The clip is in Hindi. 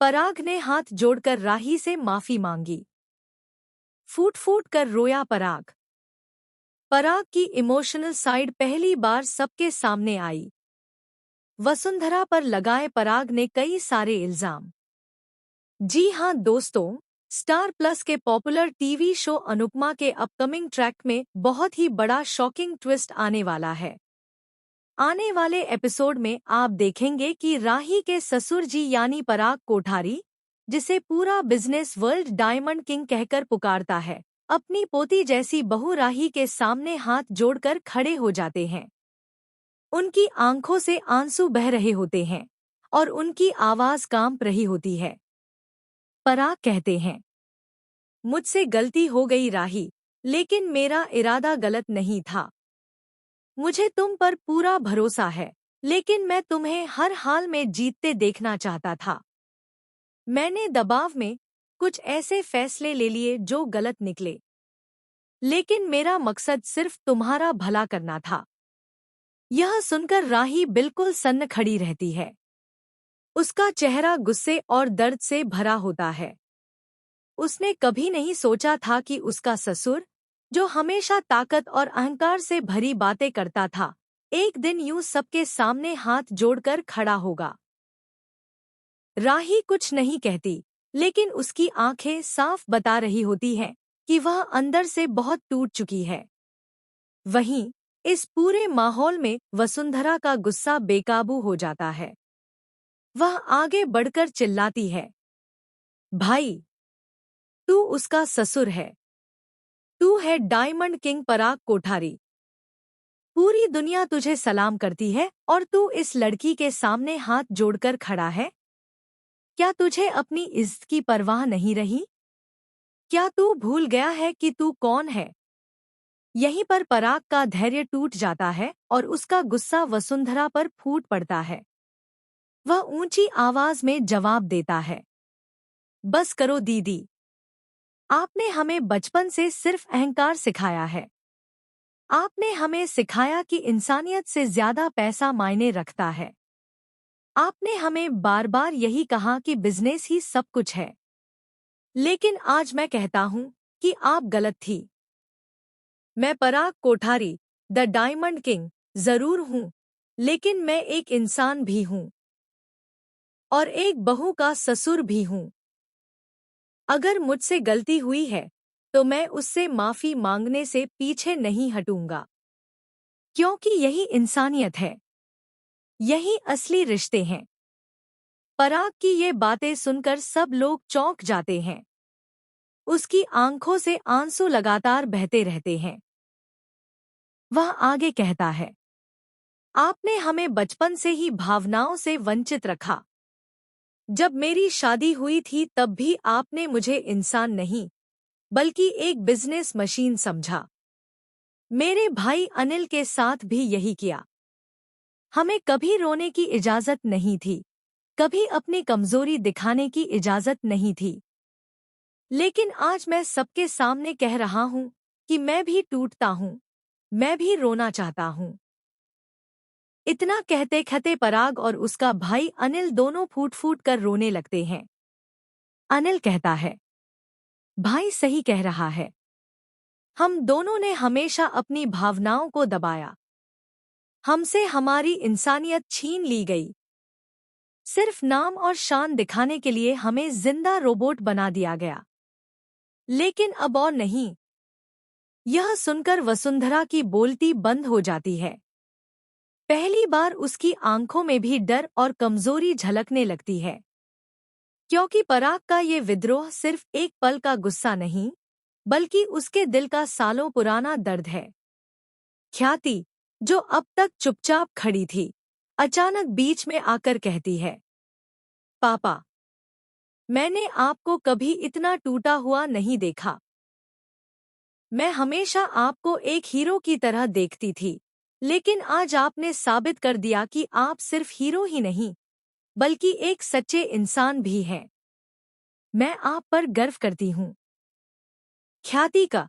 पराग ने हाथ जोड़कर राही से माफी मांगी। फूट फूट कर रोया पराग। पराग की इमोशनल साइड पहली बार सबके सामने आई। वसुंधरा पर लगाए पराग ने कई सारे इल्जाम। जी हां दोस्तों, स्टार प्लस के पॉपुलर टीवी शो अनुपमा के अपकमिंग ट्रैक में बहुत ही बड़ा शॉकिंग ट्विस्ट आने वाला है। आने वाले एपिसोड में आप देखेंगे कि राही के ससुर जी यानी पराग कोठारी, जिसे पूरा बिजनेस वर्ल्ड डायमंड किंग कहकर पुकारता है, अपनी पोती जैसी बहू राही के सामने हाथ जोड़कर खड़े हो जाते हैं। उनकी आंखों से आंसू बह रहे होते हैं और उनकी आवाज कांप रही होती है। पराग कहते हैं, मुझसे गलती हो गई राही, लेकिन मेरा इरादा गलत नहीं था। मुझे तुम पर पूरा भरोसा है, लेकिन मैं तुम्हें हर हाल में जीतते देखना चाहता था। मैंने दबाव में कुछ ऐसे फैसले ले लिए जो गलत निकले, लेकिन मेरा मकसद सिर्फ तुम्हारा भला करना था। यह सुनकर राही बिल्कुल सन्न खड़ी रहती है। उसका चेहरा गुस्से और दर्द से भरा होता है। उसने कभी नहीं सोचा था कि उसका ससुर, जो हमेशा ताकत और अहंकार से भरी बातें करता था, एक दिन यूं सबके सामने हाथ जोड़कर खड़ा होगा। राही कुछ नहीं कहती, लेकिन उसकी आंखें साफ बता रही होती हैं कि वह अंदर से बहुत टूट चुकी है। वहीं इस पूरे माहौल में वसुंधरा का गुस्सा बेकाबू हो जाता है। वह आगे बढ़कर चिल्लाती है, भाई, तू उसका ससुर है। तू है डायमंड किंग पराग कोठारी। पूरी दुनिया तुझे सलाम करती है और तू इस लड़की के सामने हाथ जोड़कर खड़ा है। क्या तुझे अपनी इज्जत की परवाह नहीं रही? क्या तू भूल गया है कि तू कौन है? यहीं पर पराग का धैर्य टूट जाता है और उसका गुस्सा वसुंधरा पर फूट पड़ता है। वह ऊंची आवाज में जवाब देता है, बस करो दीदी। आपने हमें बचपन से सिर्फ अहंकार सिखाया है। आपने हमें सिखाया कि इंसानियत से ज्यादा पैसा मायने रखता है। आपने हमें बार बार यही कहा कि बिजनेस ही सब कुछ है। लेकिन आज मैं कहता हूं कि आप गलत थी। मैं पराग कोठारी, द डायमंड किंग, जरूर हूं, लेकिन मैं एक इंसान भी हूं और एक बहू का ससुर भी हूं। अगर मुझसे गलती हुई है, तो मैं उससे माफी मांगने से पीछे नहीं हटूंगा, क्योंकि यही इंसानियत है। यही असली रिश्ते हैं। पराग की ये बातें सुनकर सब लोग चौंक जाते हैं। उसकी आंखों से आंसू लगातार बहते रहते हैं। वह आगे कहता है, आपने हमें बचपन से ही भावनाओं से वंचित रखा। जब मेरी शादी हुई थी तब भी आपने मुझे इंसान नहीं, बल्कि एक बिजनेस मशीन समझा। मेरे भाई अनिल के साथ भी यही किया। हमें कभी रोने की इजाजत नहीं थी, कभी अपनी कमजोरी दिखाने की इजाजत नहीं थी। लेकिन आज मैं सबके सामने कह रहा हूं कि मैं भी टूटता हूं, मैं भी रोना चाहता हूं। इतना कहते कहते पराग और उसका भाई अनिल दोनों फूट फूट कर रोने लगते हैं। अनिल कहता है, भाई सही कह रहा है। हम दोनों ने हमेशा अपनी भावनाओं को दबाया। हमसे हमारी इंसानियत छीन ली गई। सिर्फ नाम और शान दिखाने के लिए हमें जिंदा रोबोट बना दिया गया। लेकिन अब और नहीं। यह सुनकर वसुंधरा की बोलती बंद हो जाती है। पहली बार उसकी आंखों में भी डर और कमजोरी झलकने लगती है, क्योंकि पराग का ये विद्रोह सिर्फ एक पल का गुस्सा नहीं, बल्कि उसके दिल का सालों पुराना दर्द है। ख्याति, जो अब तक चुपचाप खड़ी थी, अचानक बीच में आकर कहती है, पापा, मैंने आपको कभी इतना टूटा हुआ नहीं देखा। मैं हमेशा आपको एक हीरो की तरह देखती थी, लेकिन आज आपने साबित कर दिया कि आप सिर्फ हीरो ही नहीं, बल्कि एक सच्चे इंसान भी हैं। मैं आप पर गर्व करती हूँ। ख्याति का